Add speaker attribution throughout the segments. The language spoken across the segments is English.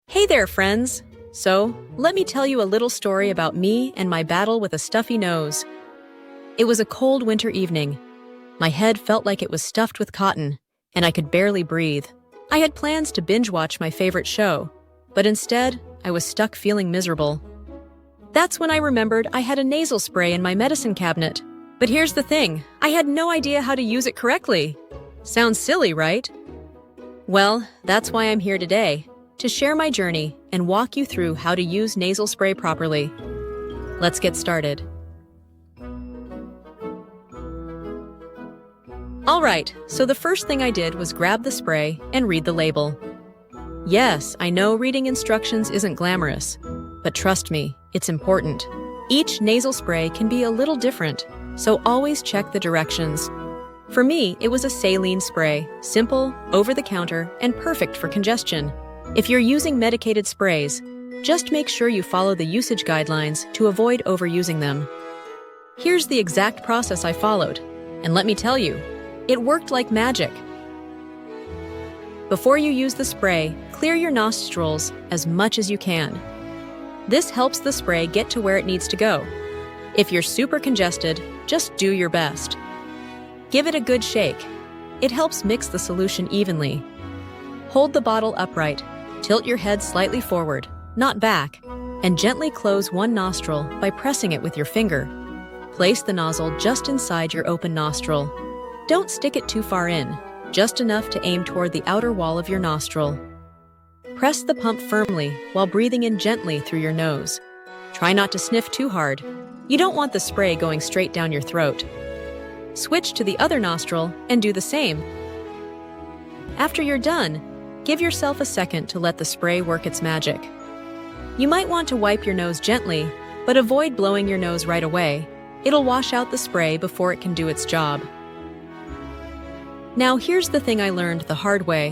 Speaker 1: Hey there, friends! So, let me tell you a little story about me and my battle with a stuffy nose. It was a cold winter evening. My head felt like it was stuffed with cotton, and I could barely breathe. I had plans to binge-watch my favorite show, but instead, I was stuck feeling miserable. That's when I remembered I had a nasal spray in my medicine cabinet. But here's the thing, I had no idea how to use it correctly. Sounds silly, right? Well, that's why I'm here today, to share my journey and walk you through how to use nasal spray properly. Let's get started. Alright, so the first thing I did was grab the spray and read the label. Yes, I know reading instructions isn't glamorous, but trust me, it's important. Each nasal spray can be a little different, so always check the directions. For me, it was a saline spray, simple, over-the-counter, and perfect for congestion. If you're using medicated sprays, just make sure you follow the usage guidelines to avoid overusing them. Here's the exact process I followed, and let me tell you, it worked like magic. Before you use the spray, clear your nostrils as much as you can. This helps the spray get to where it needs to go. If you're super congested, just do your best. Give it a good shake. It helps mix the solution evenly. Hold the bottle upright, tilt your head slightly forward, not back, and gently close one nostril by pressing it with your finger. Place the nozzle just inside your open nostril. Don't stick it too far in, just enough to aim toward the outer wall of your nostril. Press the pump firmly while breathing in gently through your nose. Try not to sniff too hard. You don't want the spray going straight down your throat. Switch to the other nostril and do the same. After you're done, give yourself a second to let the spray work its magic. You might want to wipe your nose gently, but avoid blowing your nose right away. It'll wash out the spray before it can do its job. Now here's the thing I learned the hard way.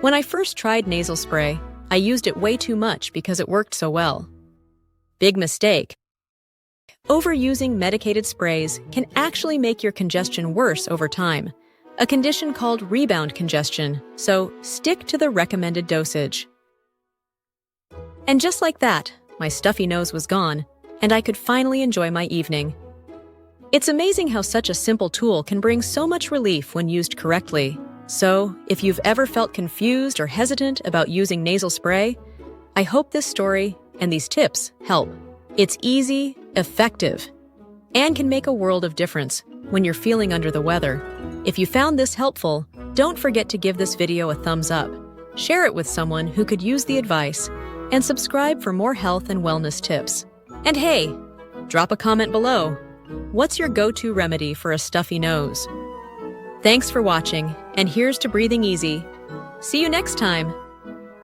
Speaker 1: When I first tried nasal spray, I used it way too much because it worked so well. Big mistake. Overusing medicated sprays can actually make your congestion worse over time, a condition called rebound congestion, so stick to the recommended dosage. And just like that, my stuffy nose was gone, and I could finally enjoy my evening. It's amazing how such a simple tool can bring so much relief when used correctly. So, if you've ever felt confused or hesitant about using nasal spray, I hope this story and these tips help. It's easy, effective, and can make a world of difference when you're feeling under the weather. If you found this helpful, don't forget to give this video a thumbs up, share it with someone who could use the advice, and subscribe for more health and wellness tips. And hey, drop a comment below. What's your go-to remedy for a stuffy nose? Thanks for watching, and here's to breathing easy. See you next time.